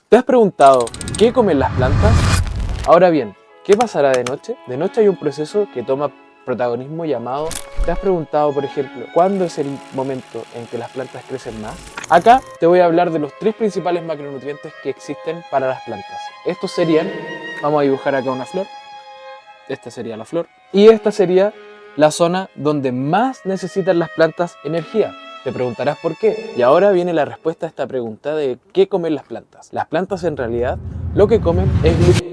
¿Te has preguntado qué comen las plantas? Ahora bien, ¿qué pasará de noche? De noche hay un proceso que toma protagonismo llamado... ¿Te has preguntado, por ejemplo, cuándo es el momento en que las plantas crecen más? Acá te voy a hablar de los tres principales macronutrientes que existen para las plantas. Estos serían, vamos a dibujar acá una flor, esta sería la flor, y esta sería la zona donde más necesitan las plantas energía. Te preguntarás por qué. Y ahora viene la respuesta a esta pregunta de ¿qué comen las plantas? Las plantas en realidad lo que comen es glucosa.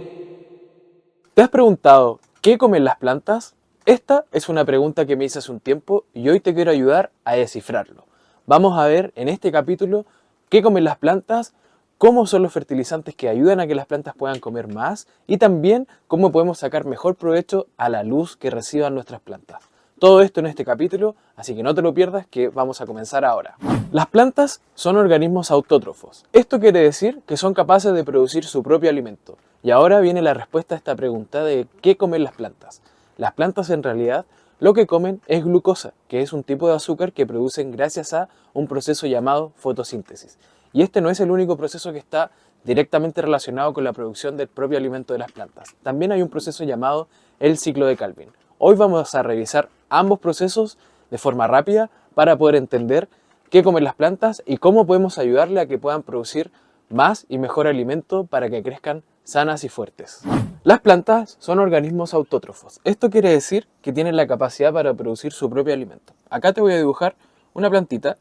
¿Te has preguntado qué comen las plantas? Esta es una pregunta que me hice hace un tiempo y hoy te quiero ayudar a descifrarlo. Vamos a ver en este capítulo qué comen las plantas, cómo son los fertilizantes que ayudan a que las plantas puedan comer más y también cómo podemos sacar mejor provecho a la luz que reciban nuestras plantas. Todo esto en este capítulo, así que no te lo pierdas, que vamos a comenzar ahora. Las plantas son organismos autótrofos. Esto quiere decir que son capaces de producir su propio alimento. Y ahora viene la respuesta a esta pregunta de ¿qué comen las plantas? Las plantas en realidad lo que comen es glucosa, que es un tipo de azúcar que producen gracias a un proceso llamado fotosíntesis. Y este no es el único proceso que está directamente relacionado con la producción del propio alimento de las plantas. También hay un proceso llamado el ciclo de Calvin. Hoy vamos a revisar ambos procesos de forma rápida para poder entender qué comen las plantas y cómo podemos ayudarle a que puedan producir más y mejor alimento para que crezcan sanas y fuertes. Las plantas son organismos autótrofos. Esto quiere decir que tienen la capacidad para producir su propio alimento. Acá te voy a dibujar una plantita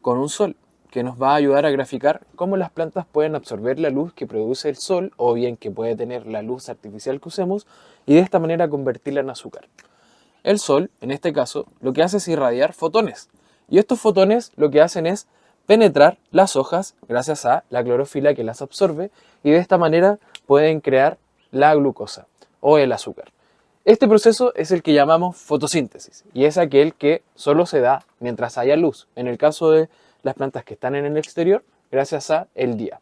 con un sol que nos va a ayudar a graficar cómo las plantas pueden absorber la luz que produce el sol o bien que puede tener la luz artificial que usemos y de esta manera convertirla en azúcar. El sol, en este caso, lo que hace es irradiar fotones y estos fotones lo que hacen es penetrar las hojas gracias a la clorofila que las absorbe y de esta manera pueden crear la glucosa o el azúcar. Este proceso es el que llamamos fotosíntesis y es aquel que solo se da mientras haya luz, en el caso de las plantas que están en el exterior, gracias a el día.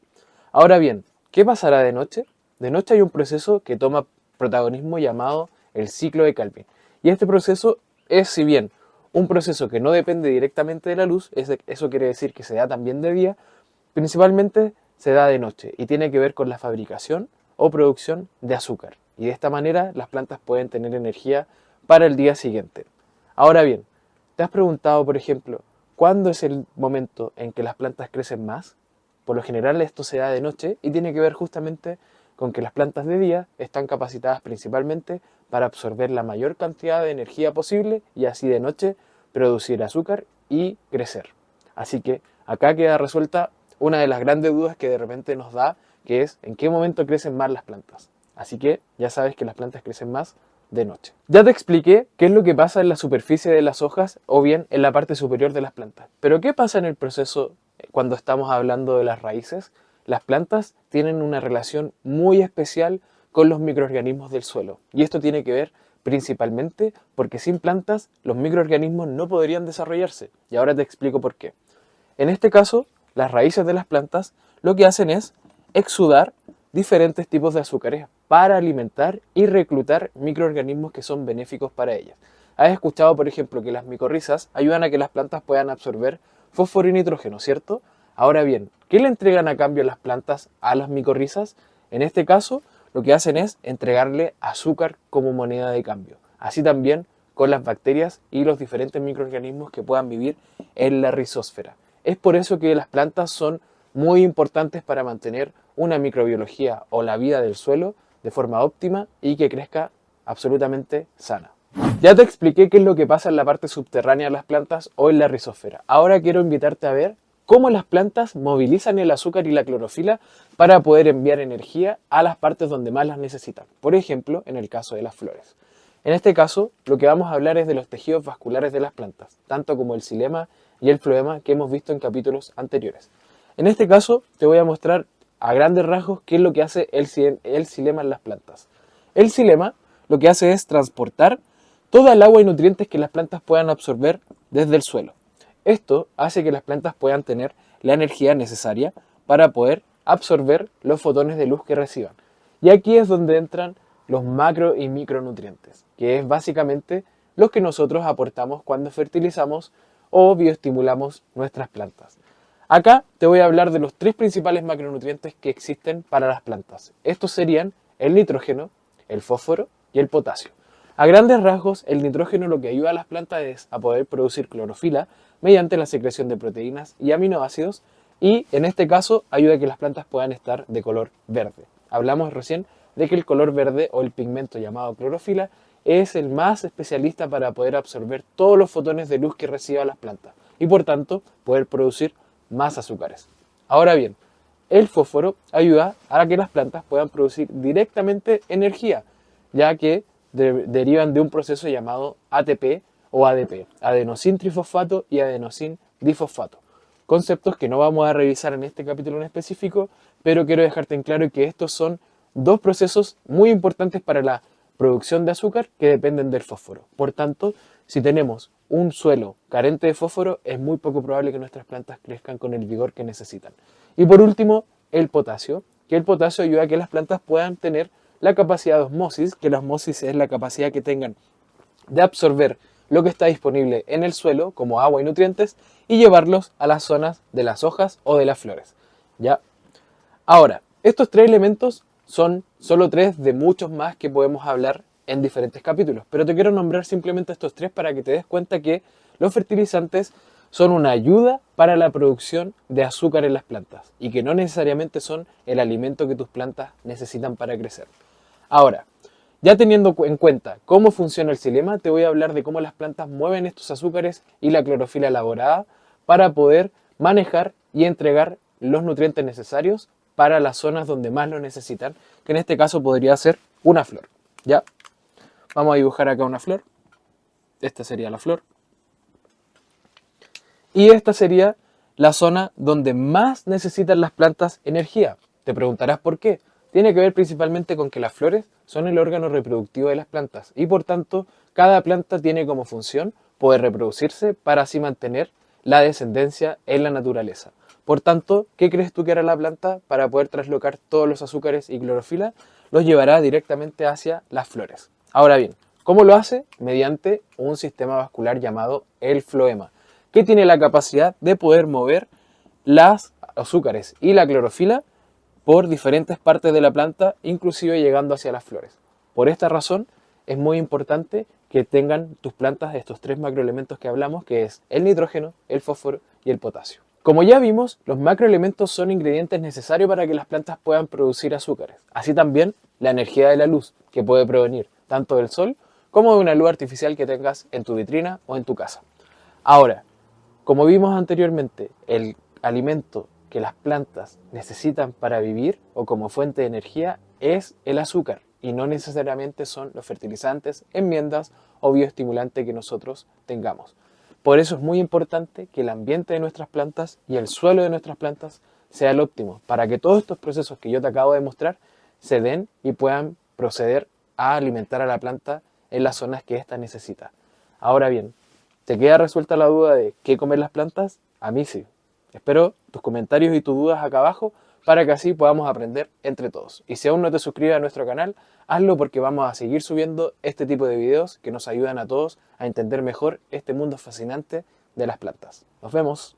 Ahora bien, ¿qué pasará de noche? De noche hay un proceso que toma protagonismo llamado el ciclo de Calvin. Y este proceso es, si bien un proceso que no depende directamente de la luz, eso quiere decir que se da también de día, principalmente se da de noche y tiene que ver con la fabricación o producción de azúcar. Y de esta manera las plantas pueden tener energía para el día siguiente. Ahora bien, ¿te has preguntado, por ejemplo, cuándo es el momento en que las plantas crecen más? Por lo general esto se da de noche y tiene que ver justamente con que las plantas de día están capacitadas principalmente para absorber la mayor cantidad de energía posible y así de noche producir azúcar y crecer. Así que acá queda resuelta una de las grandes dudas que de repente nos da, que es ¿en qué momento crecen más las plantas? Así que ya sabes que las plantas crecen más de noche. Ya te expliqué qué es lo que pasa en la superficie de las hojas o bien en la parte superior de las plantas. Pero ¿qué pasa en el proceso cuando estamos hablando de las raíces? Las plantas tienen una relación muy especial con los microorganismos del suelo. Y esto tiene que ver principalmente porque sin plantas los microorganismos no podrían desarrollarse. Y ahora te explico por qué. En este caso, las raíces de las plantas lo que hacen es exudar diferentes tipos de azúcares para alimentar y reclutar microorganismos que son benéficos para ellas. Has escuchado, por ejemplo, que las micorrizas ayudan a que las plantas puedan absorber fósforo y nitrógeno, ¿cierto? Ahora bien, ¿qué le entregan a cambio las plantas a las micorrizas? En este caso, lo que hacen es entregarle azúcar como moneda de cambio. Así también con las bacterias y los diferentes microorganismos que puedan vivir en la rizósfera. Es por eso que las plantas son muy importantes para mantener una microbiología o la vida del suelo de forma óptima y que crezca absolutamente sana. Ya te expliqué qué es lo que pasa en la parte subterránea de las plantas o en la rizósfera. Ahora quiero invitarte a ver cómo las plantas movilizan el azúcar y la clorofila para poder enviar energía a las partes donde más las necesitan. Por ejemplo, en el caso de las flores. En este caso, lo que vamos a hablar es de los tejidos vasculares de las plantas, tanto como el xilema y el floema que hemos visto en capítulos anteriores. En este caso, te voy a mostrar a grandes rasgos qué es lo que hace el xilema en las plantas. El xilema lo que hace es transportar toda el agua y nutrientes que las plantas puedan absorber desde el suelo. Esto hace que las plantas puedan tener la energía necesaria para poder absorber los fotones de luz que reciban. Y aquí es donde entran los macro y micronutrientes, que es básicamente los que nosotros aportamos cuando fertilizamos o bioestimulamos nuestras plantas. Acá te voy a hablar de los tres principales macronutrientes que existen para las plantas. Estos serían el nitrógeno, el fósforo y el potasio. A grandes rasgos, el nitrógeno lo que ayuda a las plantas es a poder producir clorofila mediante la secreción de proteínas y aminoácidos, y en este caso ayuda a que las plantas puedan estar de color verde. Hablamos recién de que el color verde o el pigmento llamado clorofila es el más especialista para poder absorber todos los fotones de luz que reciban las plantas y por tanto poder producir más azúcares. Ahora bien, el fósforo ayuda a que las plantas puedan producir directamente energía, ya que derivan de un proceso llamado ATP o ADP, adenosín trifosfato y adenosín difosfato. Conceptos que no vamos a revisar en este capítulo en específico, pero quiero dejarte en claro que estos son dos procesos muy importantes para la producción de azúcar que dependen del fósforo. Por tanto, si tenemos un suelo carente de fósforo, es muy poco probable que nuestras plantas crezcan con el vigor que necesitan. Y por último, el potasio, que el potasio ayuda a que las plantas puedan tener la capacidad de osmosis, que la osmosis es la capacidad que tengan de absorber lo que está disponible en el suelo, como agua y nutrientes, y llevarlos a las zonas de las hojas o de las flores. ¿Ya? Ahora, estos tres elementos son solo tres de muchos más que podemos hablar en diferentes capítulos, pero te quiero nombrar simplemente estos tres para que te des cuenta que los fertilizantes son una ayuda para la producción de azúcar en las plantas y que no necesariamente son el alimento que tus plantas necesitan para crecer. Ahora, ya teniendo en cuenta cómo funciona el xilema, te voy a hablar de cómo las plantas mueven estos azúcares y la clorofila elaborada para poder manejar y entregar los nutrientes necesarios para las zonas donde más lo necesitan, que en este caso podría ser una flor. ¿Ya? Vamos a dibujar acá una flor. Esta sería la flor. Y esta sería la zona donde más necesitan las plantas energía. Te preguntarás por qué. Tiene que ver principalmente con que las flores son el órgano reproductivo de las plantas y por tanto cada planta tiene como función poder reproducirse para así mantener la descendencia en la naturaleza. Por tanto, ¿qué crees tú que hará la planta para poder traslocar todos los azúcares y clorofila? Los llevará directamente hacia las flores. Ahora bien, ¿cómo lo hace? Mediante un sistema vascular llamado el floema, que tiene la capacidad de poder mover los azúcares y la clorofila por diferentes partes de la planta, inclusive llegando hacia las flores. Por esta razón, es muy importante que tengan tus plantas estos tres macroelementos que hablamos, que es el nitrógeno, el fósforo y el potasio. Como ya vimos, los macroelementos son ingredientes necesarios para que las plantas puedan producir azúcares. Así también la energía de la luz, que puede provenir tanto del sol como de una luz artificial que tengas en tu vitrina o en tu casa. Ahora, como vimos anteriormente, el alimento que las plantas necesitan para vivir o como fuente de energía es el azúcar y no necesariamente son los fertilizantes, enmiendas o bioestimulantes que nosotros tengamos. Por eso es muy importante que el ambiente de nuestras plantas y el suelo de nuestras plantas sea el óptimo, para que todos estos procesos que yo te acabo de mostrar se den y puedan proceder a alimentar a la planta en las zonas que ésta necesita. Ahora bien, ¿te queda resuelta la duda de qué comer las plantas? A mí sí. Espero tus comentarios y tus dudas acá abajo para que así podamos aprender entre todos. Y si aún no te suscribes a nuestro canal, hazlo porque vamos a seguir subiendo este tipo de videos que nos ayudan a todos a entender mejor este mundo fascinante de las plantas. Nos vemos.